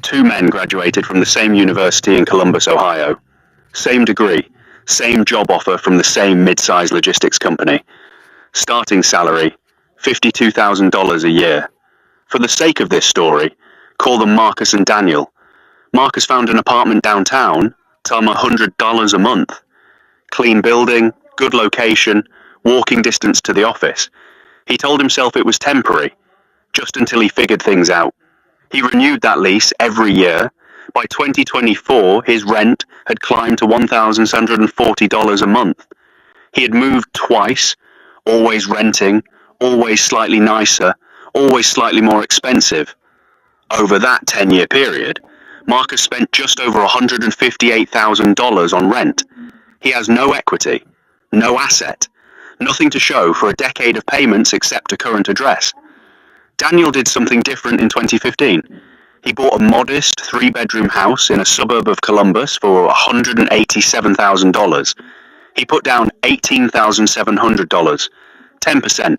two men graduated from the same university in Columbus, Ohio. Same degree, same job offer from the same mid-sized logistics company. Starting salary, $52,000 a year. For the sake of this story, call them Marcus and Daniel. Marcus found an apartment downtown, tell him $100 a month. Clean building, good location, walking distance to the office. He told himself it was temporary, just until he figured things out. He renewed that lease every year. By 2024, his rent had climbed to $1,740 a month. He had moved twice, always renting, always slightly nicer, always slightly more expensive. Over that 10-year period, Marcus spent just over $158,000 on rent. He has no equity, no asset, nothing to show for a decade of payments except a current address. Daniel did something different in 2015. He bought a modest 3-bedroom house in a suburb of Columbus for $187,000. He put down $18,700, 10%.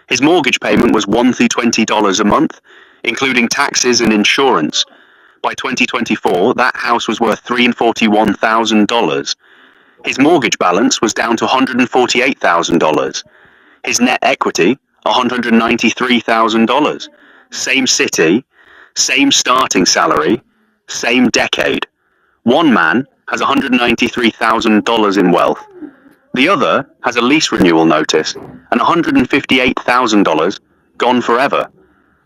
His mortgage payment was $120 a month, including taxes and insurance. By 2024, that house was worth $341,000. His mortgage balance was down to $148,000. His net equity, $193,000. Same city, same starting salary, same decade. One man has $193,000 in wealth. The other has a lease renewal notice and $158,000 gone forever.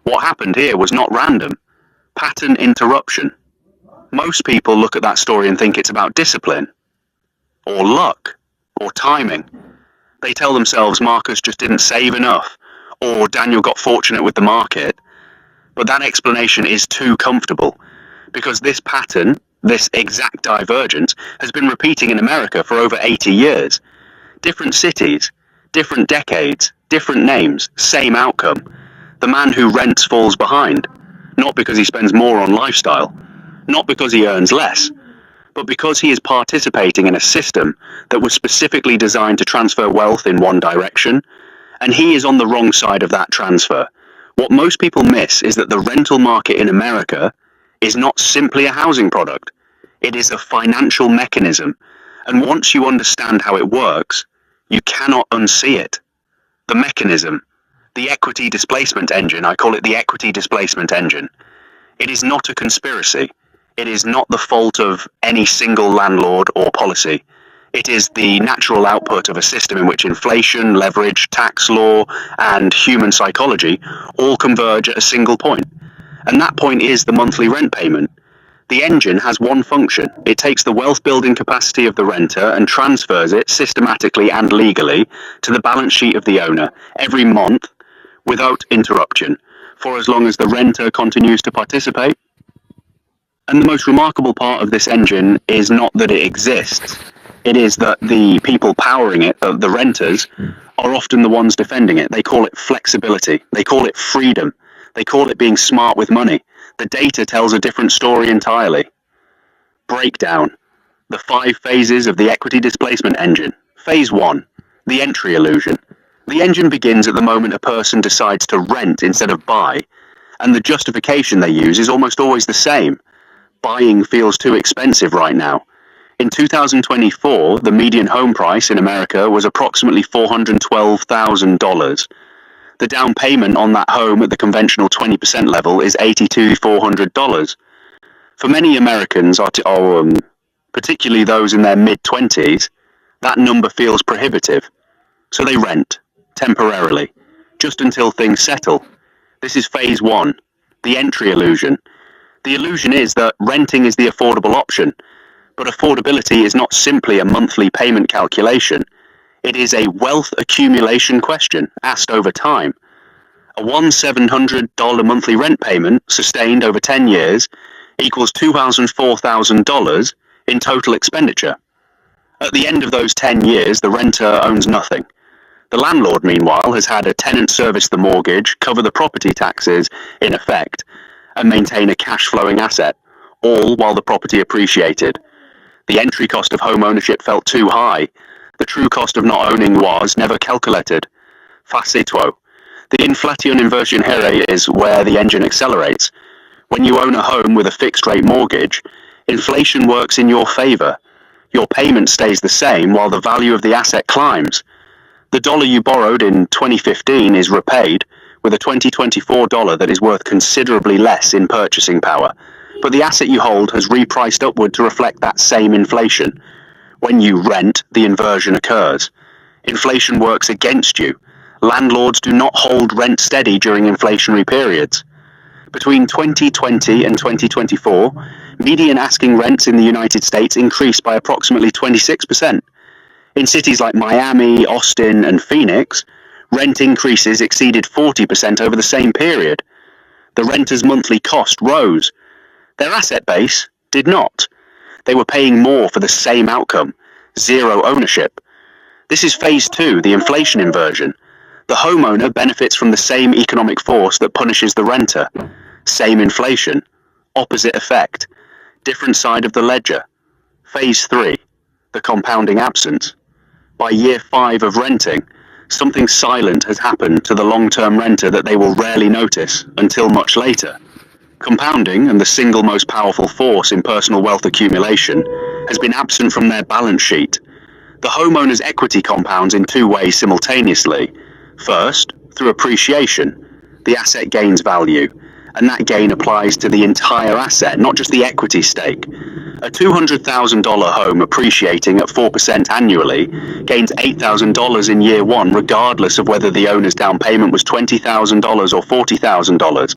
What happened here was not random. Pattern interruption. Most people look at that story and think it's about discipline, or luck, or timing. They tell themselves Marcus just didn't save enough, or Daniel got fortunate with the market. But that explanation is too comfortable, because this pattern, this exact divergence, has been repeating in America for over 80 years. Different cities, different decades, different names, same outcome. The man who rents falls behind, not because he spends more on lifestyle, not because he earns less, but because he is participating in a system that was specifically designed to transfer wealth in one direction, and he is on the wrong side of that transfer. What most people miss is that the rental market in America is not simply a housing product. It is a financial mechanism, and once you understand how it works, you cannot unsee it. The mechanism, the equity displacement engine, I call it the equity displacement engine. It is not a conspiracy. It is not the fault of any single landlord or policy. It is the natural output of a system in which inflation, leverage, tax law, and human psychology all converge at a single point. And that point is the monthly rent payment. The engine has one function. It takes the wealth-building capacity of the renter and transfers it systematically and legally to the balance sheet of the owner every month without interruption, for as long as the renter continues to participate. And the most remarkable part of this engine is not that it exists. It is that the people powering it, the renters, are often the ones defending it. They call it flexibility. They call it freedom. They call it being smart with money. The data tells a different story entirely. Breakdown. The 5 phases of the equity displacement engine. Phase 1. The entry illusion. The engine begins at the moment a person decides to rent instead of buy, and the justification they use is almost always the same. Buying feels too expensive right now. In 2024, the median home price in America was approximately $412,000. The down payment on that home at the conventional 20% level is $82,400. For many Americans, particularly those in their mid-20s, that number feels prohibitive. So they rent, temporarily, just until things settle. This is phase 1, the entry illusion. The illusion is that renting is the affordable option, but affordability is not simply a monthly payment calculation. It is a wealth accumulation question asked over time. A $1,700 monthly rent payment sustained over 10 years equals $4,000 in total expenditure. At the end of those 10 years, the renter owns nothing. The landlord, meanwhile, has had a tenant service the mortgage, cover the property taxes, in effect, and maintain a cash-flowing asset, all while the property appreciated. The entry cost of home ownership felt too high. The true cost of not owning was never calculated. Facetwo. The inflation inversion here is where the engine accelerates. When you own a home with a fixed-rate mortgage, inflation works in your favor. Your payment stays the same while the value of the asset climbs. The dollar you borrowed in 2015 is repaid with a 2024 dollar that is worth considerably less in purchasing power, but the asset you hold has repriced upward to reflect that same inflation. When you rent, the inversion occurs. Inflation works against you. Landlords do not hold rent steady during inflationary periods. Between 2020 and 2024, median asking rents in the United States increased by approximately 26%. In cities like Miami, Austin, and Phoenix, rent increases exceeded 40% over the same period. The renters' monthly cost rose. Their asset base did not. They were paying more for the same outcome, zero ownership. This is phase 2, the inflation inversion. The homeowner benefits from the same economic force that punishes the renter. Same inflation, opposite effect, different side of the ledger. Phase 3, the compounding absence. By year 5 of renting, something silent has happened to the long-term renter that they will rarely notice until much later. Compounding, and the single most powerful force in personal wealth accumulation, has been absent from their balance sheet. The homeowner's equity compounds in 2 ways simultaneously. First, through appreciation. The asset gains value, and that gain applies to the entire asset, not just the equity stake. A $200,000 home appreciating at 4% annually gains $8,000 in year 1, regardless of whether the owner's down payment was $20,000 or $40,000.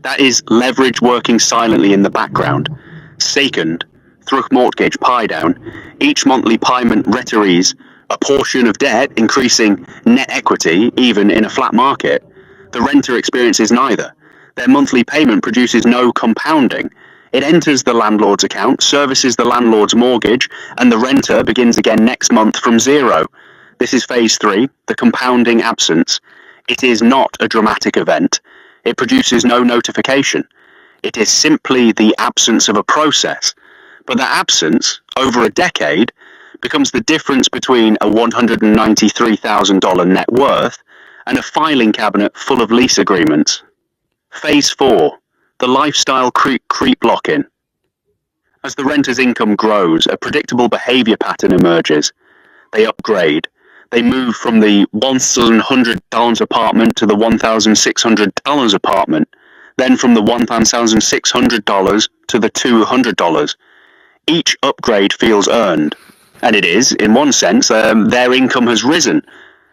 That is leverage working silently in the background. Second, through mortgage pay down, each monthly payment retires a portion of debt, increasing net equity even in a flat market. The renter experiences neither. Their monthly payment produces no compounding. It enters the landlord's account, services the landlord's mortgage, and the renter begins again next month from zero. This is phase 3, the compounding absence. It is not a dramatic event. It produces no notification. It is simply the absence of a process. But that absence, over a decade, becomes the difference between a $193,000 net worth and a filing cabinet full of lease agreements. Phase 4, the lifestyle creep lock-in. As the renter's income grows, a predictable behavior pattern emerges. They upgrade. They move from the $1,100 apartment to the $1,600 apartment, then from the $1,600 to the $200. Each upgrade feels earned, and it is, in one sense, their income has risen,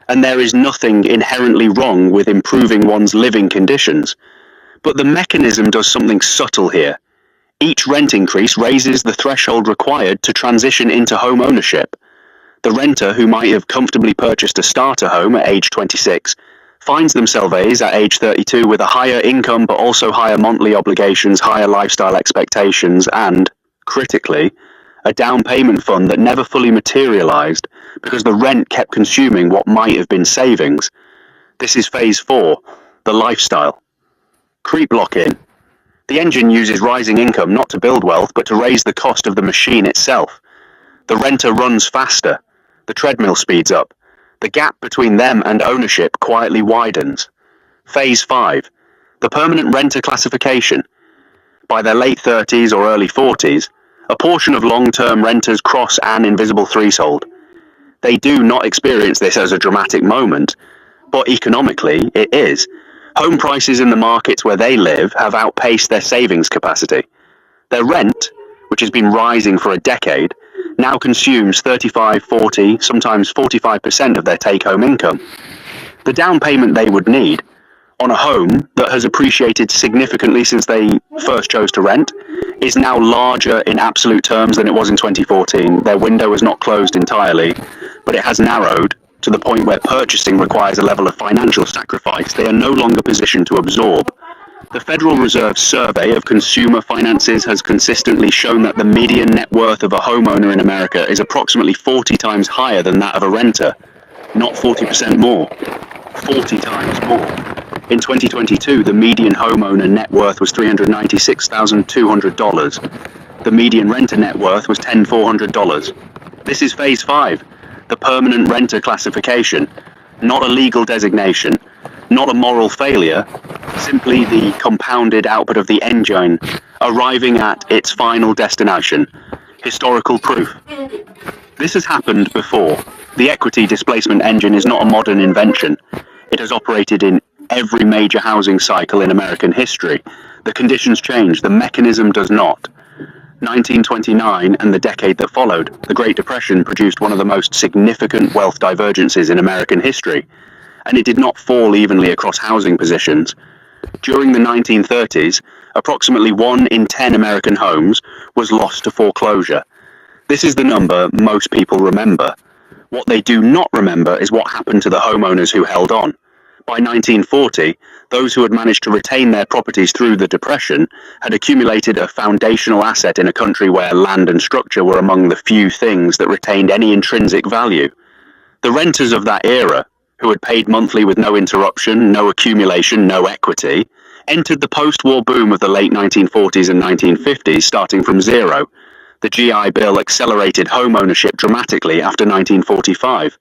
and there is nothing inherently wrong with improving one's living conditions. But the mechanism does something subtle here. Each rent increase raises the threshold required to transition into home ownership. The renter, who might have comfortably purchased a starter home at age 26, finds themselves at age 32 with a higher income but also higher monthly obligations, higher lifestyle expectations, and, critically, a down payment fund that never fully materialized because the rent kept consuming what might have been savings. This is phase 4, the lifestyle. Creep lock-in. The engine uses rising income not to build wealth but to raise the cost of the machine itself. The renter runs faster. The treadmill speeds up. The gap between them and ownership quietly widens. Phase 5. The permanent renter classification. By their late 30s or early 40s, a portion of long-term renters cross an invisible threshold. They do not experience this as a dramatic moment, but economically it is. Home prices in the markets where they live have outpaced their savings capacity. Their rent, which has been rising for a decade, now consumes 35, 40, sometimes 45% of their take-home income. The down payment they would need on a home that has appreciated significantly since they first chose to rent is now larger in absolute terms than it was in 2014. Their window has not closed entirely, but it has narrowed to the point where purchasing requires a level of financial sacrifice they are no longer positioned to absorb. The Federal Reserve's survey of consumer finances has consistently shown that the median net worth of a homeowner in America is approximately 40 times higher than that of a renter. Not 40% more, 40 times more. In 2022, the median homeowner net worth was $396,200. The median renter net worth was $10,400. This is phase 5. The permanent renter classification, not a legal designation, not a moral failure, simply the compounded output of the engine arriving at its final destination, historical proof. This has happened before. The equity displacement engine is not a modern invention. It has operated in every major housing cycle in American history. The conditions change, the mechanism does not. 1929 and the decade that followed, the Great Depression produced one of the most significant wealth divergences in American history, and it did not fall evenly across housing positions. During the 1930s, approximately 1 in 10 American homes was lost to foreclosure. This is the number most people remember. What they do not remember is what happened to the homeowners who held on. By 1940, those who had managed to retain their properties through the Depression had accumulated a foundational asset in a country where land and structure were among the few things that retained any intrinsic value. The renters of that era, who had paid monthly with no interruption, no accumulation, no equity, entered the post-war boom of the late 1940s and 1950s starting from zero. The GI Bill accelerated home ownership dramatically after 1945.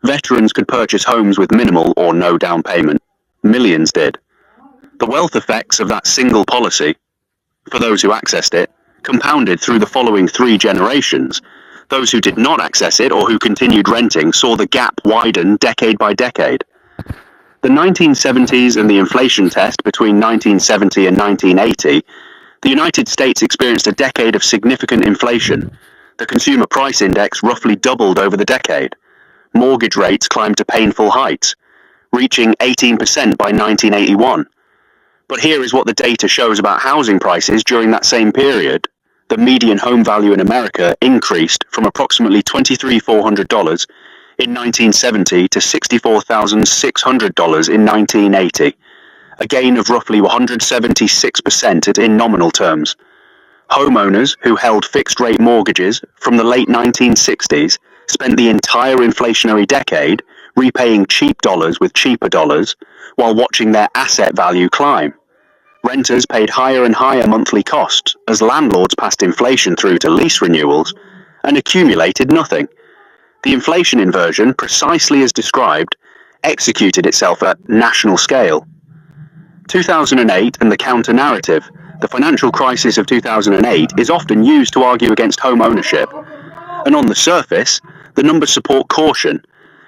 Veterans could purchase homes with minimal or no down payment. Millions did. The wealth effects of that single policy, for those who accessed it, compounded through the following 3 generations. Those who did not access it or who continued renting saw the gap widen decade by decade. The 1970s and the inflation test between 1970 and 1980, the United States experienced a decade of significant inflation. The consumer price index roughly doubled over the decade. Mortgage rates climbed to painful heights, reaching 18% by 1981. But here is what the data shows about housing prices during that same period. The median home value in America increased from approximately $23,400 in 1970 to $64,600 in 1980, a gain of roughly 176% in nominal terms. Homeowners who held fixed-rate mortgages from the late 1960s spent the entire inflationary decade repaying cheap dollars with cheaper dollars while watching their asset value climb. Renters paid higher and higher monthly costs as landlords passed inflation through to lease renewals and accumulated nothing. The inflation inversion, precisely as described, executed itself at national scale. 2008 and the counter-narrative, the financial crisis of 2008, is often used to argue against home ownership. And on the surface, the numbers support caution.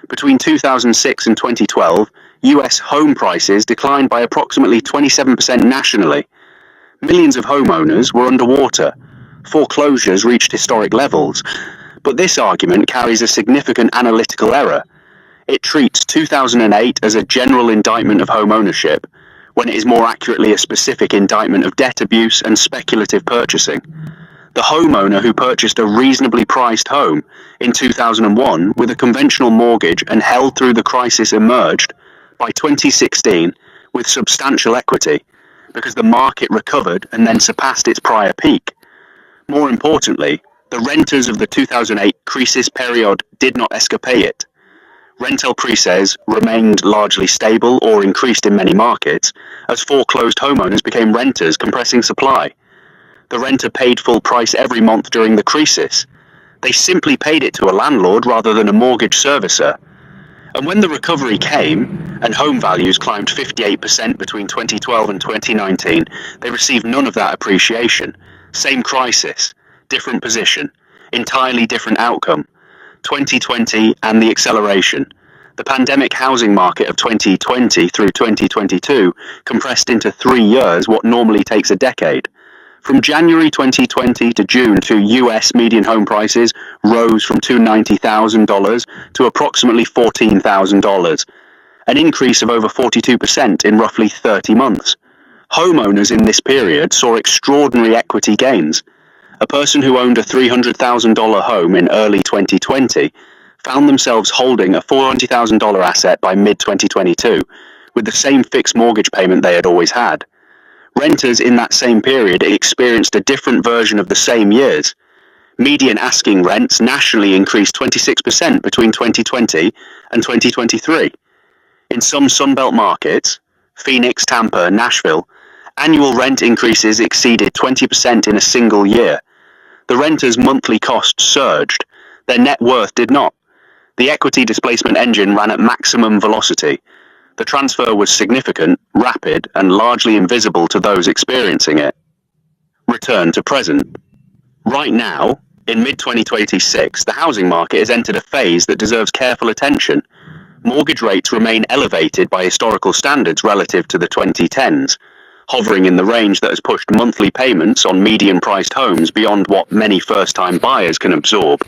Between 2006 and 2012, US home prices declined by approximately 27% nationally. Millions of homeowners were underwater. Foreclosures reached historic levels. But this argument carries a significant analytical error. It treats 2008 as a general indictment of home ownership, when it is more accurately a specific indictment of debt abuse and speculative purchasing. The homeowner who purchased a reasonably priced home in 2001 with a conventional mortgage and held through the crisis emerged by 2016 with substantial equity because the market recovered and then surpassed its prior peak. More importantly, the renters of the 2008 crisis period did not escapade it. Rental prices remained largely stable or increased in many markets as foreclosed homeowners became renters, compressing supply. The renter paid full price every month during the crisis. They simply paid it to a landlord rather than a mortgage servicer. And when the recovery came, and home values climbed 58% between 2012 and 2019, they received none of that appreciation. Same crisis, different position, entirely different outcome. 2020 and the acceleration. The pandemic housing market of 2020 through 2022 compressed into 3 years what normally takes a decade. From January 2020 to June, US median home prices rose from $290,000 to approximately $14,000, an increase of over 42% in roughly 30 months. Homeowners in this period saw extraordinary equity gains. A person who owned a $300,000 home in early 2020 found themselves holding a $400,000 asset by mid-2022, with the same fixed mortgage payment they had always had. Renters in that same period experienced a different version of the same years. Median asking rents nationally increased 26% between 2020 and 2023. In some Sunbelt markets, Phoenix, Tampa, Nashville, annual rent increases exceeded 20% in a single year. The renters' monthly costs surged. Their net worth did not. The equity displacement engine ran at maximum velocity. The transfer was significant, rapid, and largely invisible to those experiencing it. Return to present. Right now, in mid-2026, the housing market has entered a phase that deserves careful attention. Mortgage rates remain elevated by historical standards relative to the 2010s, hovering in the range that has pushed monthly payments on median-priced homes beyond what many first-time buyers can absorb.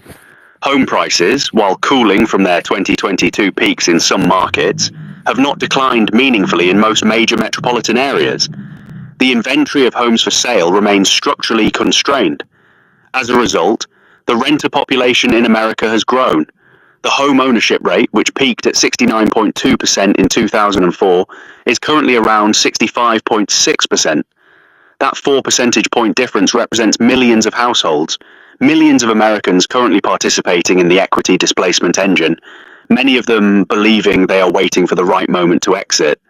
Home prices, while cooling from their 2022 peaks in some markets, have not declined meaningfully in most major metropolitan areas. The inventory of homes for sale remains structurally constrained. As a result, the renter population in America has grown. The home ownership rate, which peaked at 69.2% in 2004, is currently around 65.6%. That 4 percentage point difference represents millions of households, millions of Americans currently participating in the equity displacement engine, many of them believing they are waiting for the right moment to exit.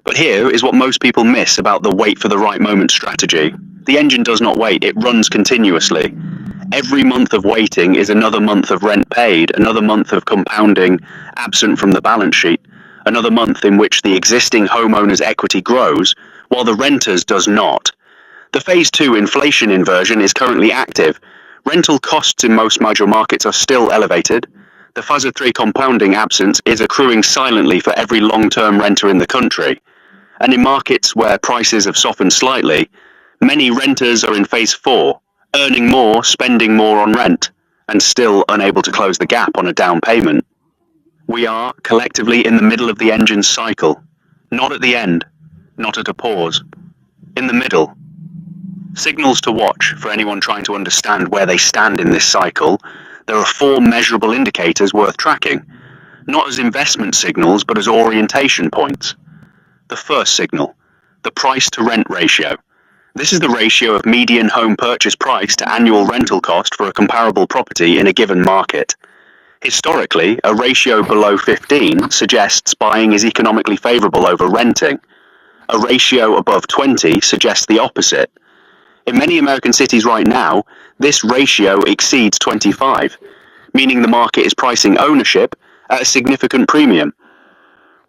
But here is what most people miss about the wait for the right moment strategy. The engine does not wait, it runs continuously. Every month of waiting is another month of rent paid, another month of compounding absent from the balance sheet, another month in which the existing homeowner's equity grows, while the renter's does not. The Phase 2 inflation inversion is currently active. Rental costs in most major markets are still elevated. The Phase 3 compounding absence is accruing silently for every long-term renter in the country. And in markets where prices have softened slightly, many renters are in Phase 4, earning more, spending more on rent, and still unable to close the gap on a down payment. We are, collectively, in the middle of the engine's cycle. Not at the end, not at a pause. In the middle. Signals to watch for anyone trying to understand where they stand in this cycle. There are 4 measurable indicators worth tracking, not as investment signals, but as orientation points. The first signal, the price-to-rent ratio. This is the ratio of median home purchase price to annual rental cost for a comparable property in a given market. Historically, a ratio below 15 suggests buying is economically favorable over renting. A ratio above 20 suggests the opposite. In many American cities right now, this ratio exceeds 25, meaning the market is pricing ownership at a significant premium.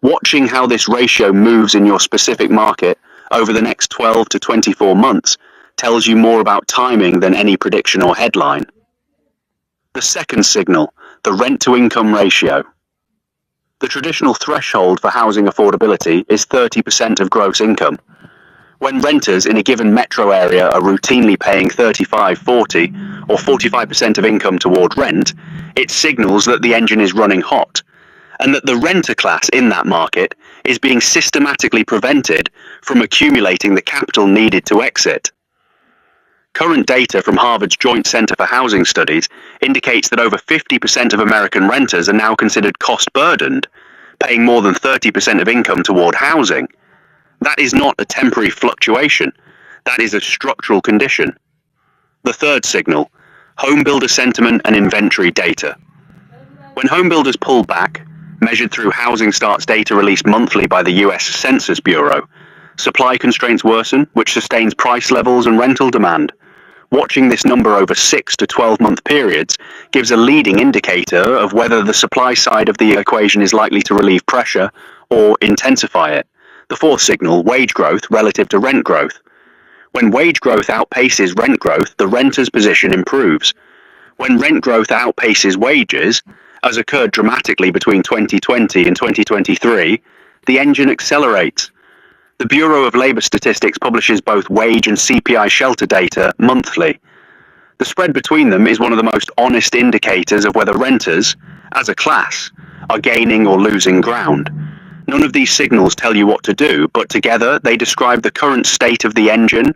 Watching how this ratio moves in your specific market over the next 12 to 24 months tells you more about timing than any prediction or headline. The second signal, the rent-to-income ratio. The traditional threshold for housing affordability is 30% of gross income. When renters in a given metro area are routinely paying 35, 40, or 45% of income toward rent, it signals that the engine is running hot, and that the renter class in that market is being systematically prevented from accumulating the capital needed to exit. Current data from Harvard's Joint Center for Housing Studies indicates that over 50% of American renters are now considered cost-burdened, paying more than 30% of income toward housing. That is not a temporary fluctuation, that is a structural condition. The third signal, home builder sentiment and inventory data. When home builders pull back, measured through housing starts data released monthly by the US Census Bureau, supply constraints worsen, which sustains price levels and rental demand. Watching this number over 6 to 12-month periods gives a leading indicator of whether the supply side of the equation is likely to relieve pressure or intensify it. The fourth signal, wage growth relative to rent growth. When wage growth outpaces rent growth, the renter's position improves. When rent growth outpaces wages, as occurred dramatically between 2020 and 2023, the engine accelerates. The Bureau of Labor Statistics publishes both wage and CPI shelter data monthly. The spread between them is one of the most honest indicators of whether renters, as a class, are gaining or losing ground. None of these signals tell you what to do, but together they describe the current state of the engine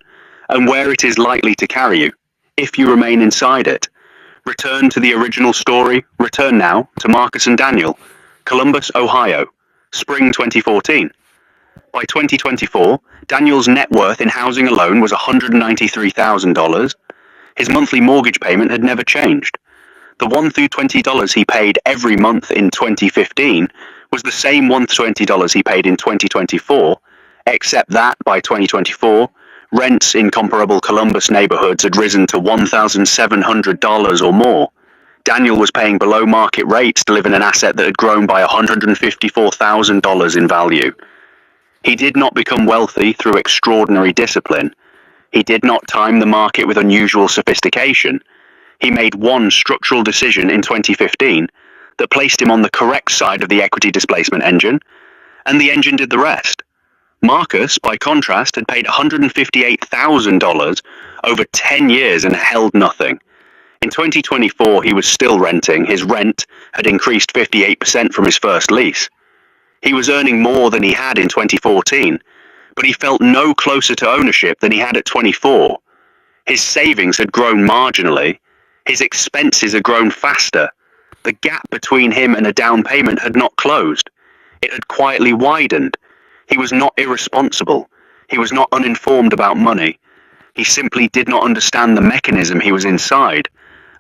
and where it is likely to carry you, if you remain inside it. Return to the original story, return now to Marcus and Daniel, Columbus, Ohio, spring 2014. By 2024, Daniel's net worth in housing alone was $193,000. His monthly mortgage payment had never changed. The $1 through $20 he paid every month in 2015 was the same $1 to $20 he paid in 2024, except that by 2024, rents in comparable Columbus neighborhoods had risen to $1,700 or more. Daniel was paying below market rates to live in an asset that had grown by $154,000 in value. He did not become wealthy through extraordinary discipline. He did not time the market with unusual sophistication. He made one structural decision in 2015 that placed him on the correct side of the equity displacement engine, and the engine did the rest. Marcus, by contrast, had paid $158,000 over 10 years and held nothing. In 2024, he was still renting. His rent had increased 58% from his first lease. He was earning more than he had in 2014, but he felt no closer to ownership than he had at 24. His savings had grown marginally. His expenses had grown faster. The gap between him and a down payment had not closed. It had quietly widened. He was not irresponsible. He was not uninformed about money. He simply did not understand the mechanism he was inside,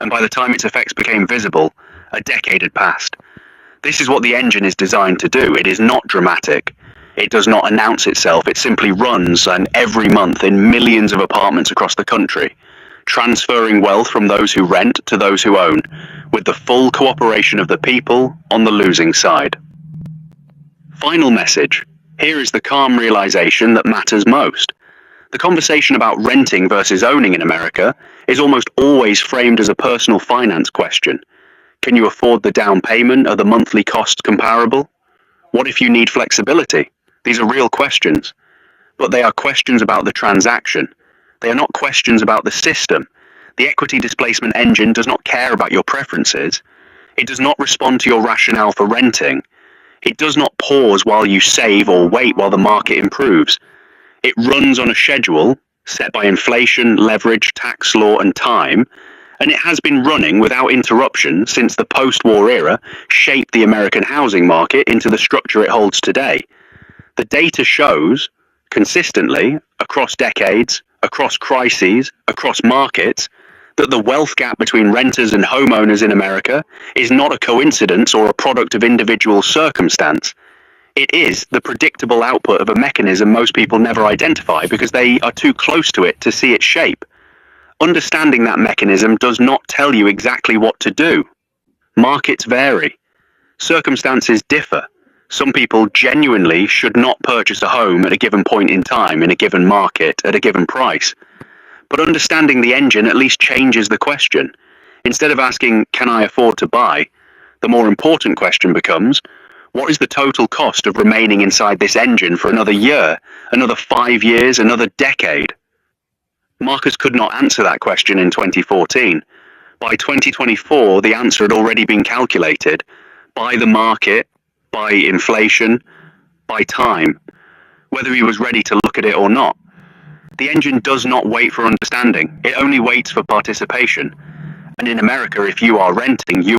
and by the time its effects became visible, a decade had passed. This is what the engine is designed to do. It is not dramatic. It does not announce itself. It simply runs, and every month in millions of apartments across the country, transferring wealth from those who rent to those who own, with the full cooperation of the people on the losing side. Final message. Here is the calm realization that matters most. The conversation about renting versus owning in America is almost always framed as a personal finance question. Can you afford the down payment? Are the monthly costs comparable? What if you need flexibility? These are real questions, but they are questions about the transaction. They are not questions about the system. The equity displacement engine does not care about your preferences. It does not respond to your rationale for renting. It does not pause while you save or wait while the market improves. It runs on a schedule set by inflation, leverage, tax law, and time, and it has been running without interruption since the post-war era shaped the American housing market into the structure it holds today. The data shows, consistently, across decades, across crises, across markets, that the wealth gap between renters and homeowners in America is not a coincidence or a product of individual circumstance. It is the predictable output of a mechanism most people never identify because they are too close to it to see its shape. Understanding that mechanism does not tell you exactly what to do. Markets vary. Circumstances differ. Some people genuinely should not purchase a home at a given point in time in a given market at a given price. But understanding the engine at least changes the question. Instead of asking, can I afford to buy? The more important question becomes, what is the total cost of remaining inside this engine for another year, another 5 years, another decade? Marcus could not answer that question in 2014. By 2024, the answer had already been calculated by the market, by inflation, by time, whether he was ready to look at it or not. The engine does not wait for understanding. It only waits for participation. And in America, if you are renting, you